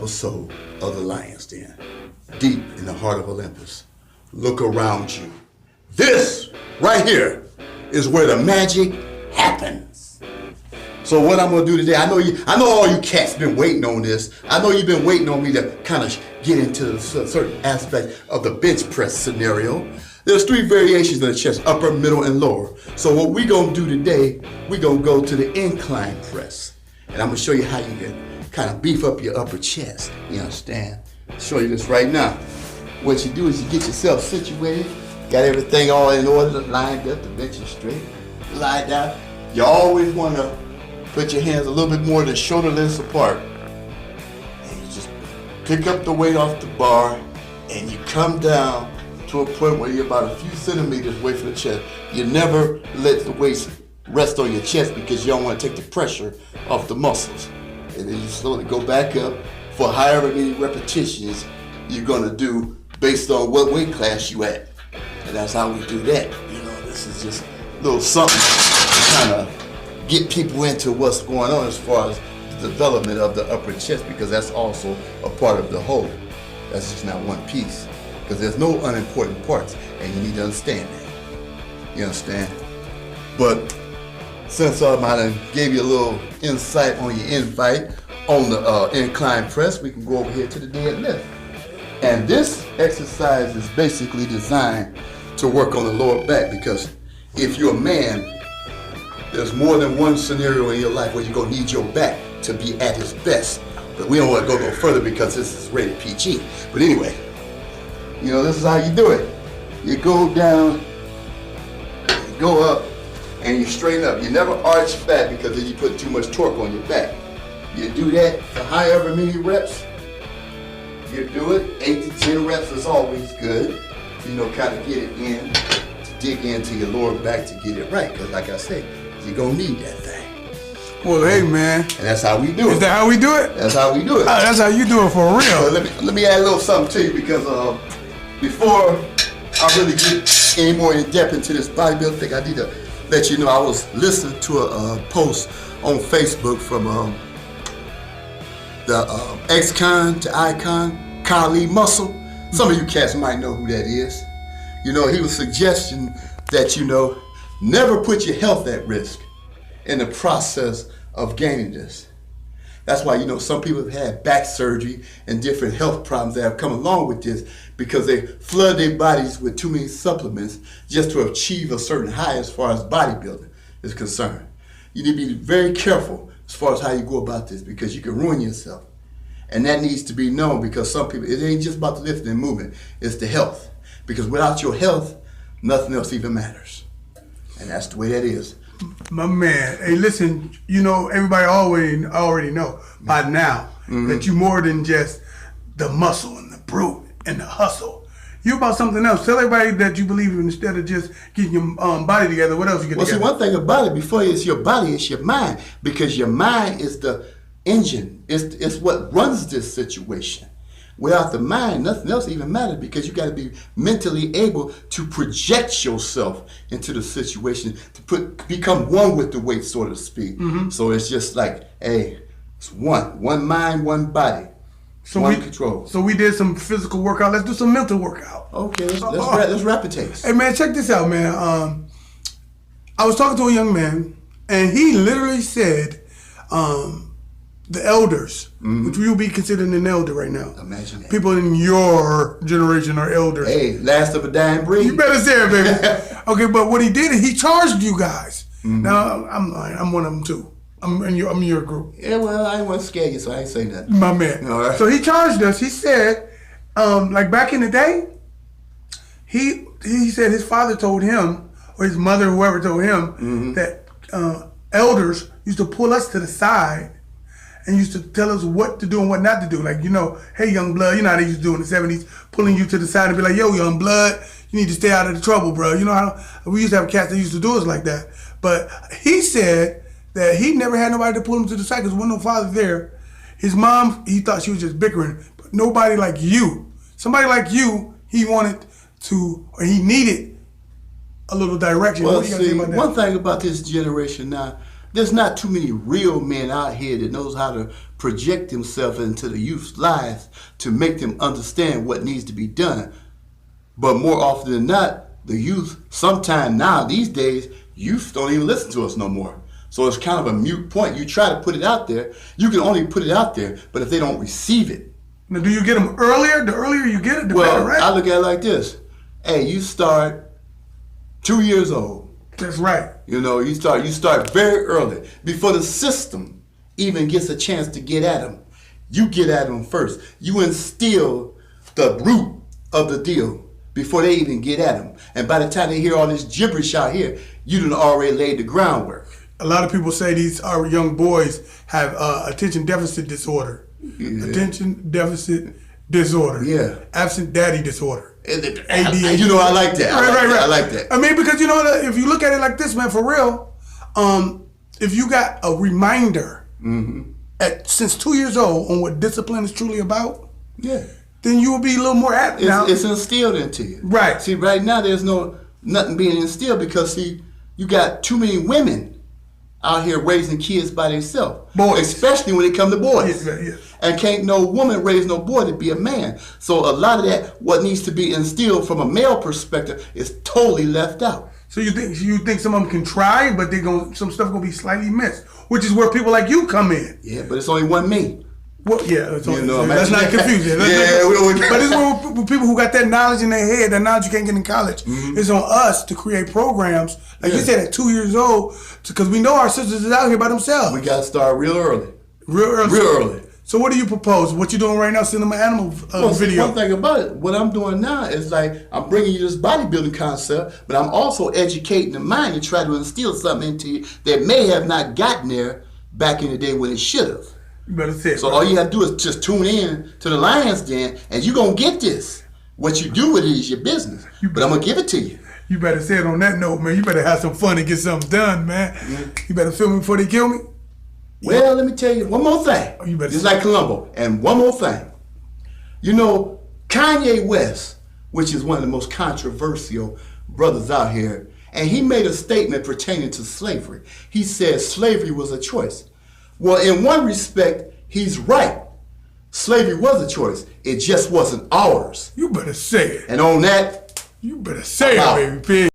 Soul of the lion's den, deep in the heart of Olympus. Look around you. This right here is where the magic happens. So what I'm gonna do today, I know all you cats been waiting on this. I know you've been waiting on me to kind of get into a certain aspect of the bench press scenario. There's 3 variations of the chest, upper, middle, and lower. So what we gonna do today, we gonna go to the incline press. And I'm gonna show you how you can kind of beef up your upper chest. You understand? I'll show you this right now. What you do is you get yourself situated, got everything all in order, lined up, the bench is straight, lie down. You always wanna put your hands a little bit more than shoulder lengths apart. And you just pick up the weight off the bar and you come down to a point where you're about a few centimeters away from the chest. You never let the weight rest on your chest because you don't want to take the pressure off the muscles. And then you slowly go back up for however many repetitions you're gonna do based on what weight class you at. And that's how we do that. You know, this is just a little something to kind of get people into what's going on as far as the development of the upper chest, because that's also a part of the whole. That's just not one piece. Because there's no unimportant parts, and you need to understand that. You understand? But since I done gave you a little insight on your invite on the incline press, we can go over here to the deadlift. And this exercise is basically designed to work on the lower back, because if you're a man, there's more than one scenario in your life where you're gonna need your back to be at its best. But we don't want to go no further because this is rated PG. But anyway, you know, this is how you do it. You go down, you go up, and you straighten up. You never arch back because then you put too much torque on your back. You do that for however many reps. You do it, 8 to 10 reps is always good. You know, kind of get it in, to dig into your lower back to get it right. Because like I said, you're going to need that thing. Well, hey, man. And that's how we do it. Is that how we do it? That's how we do it. Oh, that's how you do it for real. So let me add a little something to you, because before I really get any more in depth into this bodybuilding thing, I need to let you know I was listening to a post on Facebook from the ex-con to icon, Kali Muscle. Some of you cats might know who that is. You know, he was suggesting that, you know, never put your health at risk in the process of gaining this. That's why, you know, some people have had back surgery and different health problems that have come along with this because they flood their bodies with too many supplements just to achieve a certain high as far as bodybuilding is concerned. You need to be very careful as far as how you go about this, because you can ruin yourself. And that needs to be known, because some people, it ain't just about the lifting and movement, it's the health. Because without your health, nothing else even matters. And that's the way that is. My man, hey, listen, you know, everybody already know by now that you more than just the muscle and the brute and the hustle. You about something else. Tell everybody that you believe in instead of just getting your body together. What else you get together? Well, see, one thing about it, before it's your body, it's your mind. Because your mind is the engine. It's what runs this situation. Without the mind, nothing else even matters, because you got to be mentally able to project yourself into the situation, to become one with the weight, so to speak. So it's just like, hey, it's one mind, one body, one control. So we did some physical workout. Let's do some mental workout. Okay, let's replicate. Hey man, check this out, man. I was talking to a young man, and he literally said, the elders, which we would be considered an elder right now. Imagine that. People in your generation are elders. Hey, last of a dying breed. You better say it, baby. Okay, but what he did is he charged you guys. Now, I'm lying. I'm one of them too. I'm in your group. Yeah, well, I didn't want to scare you, so I ain't say nothing. My man. All right. So he charged us. He said, like back in the day, he said his father told him, or his mother, whoever told him, that elders used to pull us to the side and used to tell us what to do and what not to do. Like, you know, hey, young blood, you know how they used to do in the 70s, pulling you to the side and be like, yo, young blood, you need to stay out of the trouble, bro. You know how we used to have cats that used to do us like that. But he said that he never had nobody to pull him to the side because there wasn't no father there. His mom, he thought she was just bickering, but nobody like you. Somebody like you, he wanted to, or he needed a little direction. Well, what do you got to say about that? One thing about this generation now, there's not too many real men out here that knows how to project themselves into the youth's lives to make them understand what needs to be done. But more often than not, the youth, sometime now, these days, youth don't even listen to us no more. So it's kind of a mute point. You try to put it out there, you can only put it out there, but if they don't receive it. Now, do you get them earlier? The earlier you get it, the Well, better, right? I look at it like this. Hey, you start 2 years old. That's right. You know, you start very early before the system even gets a chance to get at them. You get at them first. You instill the root of the deal before they even get at them. And by the time they hear all this gibberish out here, you done already laid the groundwork. A lot of people say our young boys have attention deficit disorder. Yeah. Attention deficit disorder. Yeah. Absent daddy disorder. ADHD. You know, I like that. Right. I like that. I mean, because you know, if you look at it like this, man, for real, if you got a reminder since 2 years old on what discipline is truly about, Yeah. then you will be a little more apt now. It's instilled into you. Right. See, right now there's nothing being instilled because, see, you got too many women out here raising kids by themselves. Boys. Especially when it comes to boys. Yes. And can't no woman raise no boy to be a man. So a lot of that, what needs to be instilled from a male perspective, is totally left out. So you think some of them can try, but some stuff gonna be slightly missed, which is where people like you come in. Yeah, but it's only one me. Well, yeah, it's You know, let's not confuse it. But it's where people who got that knowledge in their head, that knowledge you can't get in college. It's on us to create programs, like you said, at 2 years old, because we know our sisters is out here by themselves. We got to start real early. Real early. Real early. So what do you propose? What you doing right now? Cinema Animal Well, see, video. one thing about it, what I'm doing now is like I'm bringing you this bodybuilding concept, but I'm also educating the mind to try to instill something into you that may have not gotten there back in the day when it should have. You better say it. So all you have to do is just tune in to the Lion's Den, and you're going to get this. What you do with it is your business, but I'm going to give it to you. You better say it on that note, man. You better have some fun and get something done, man. You better film me before they kill me. Well, let me tell you one more thing. Oh, you better Just say like Columbo. And one more thing. You know, Kanye West, which is one of the most controversial brothers out here, and he made a statement pertaining to slavery. He said slavery was a choice. Well, in one respect, he's right. Slavery was a choice. It just wasn't ours. You better say it. And on that, You better say it, baby pig.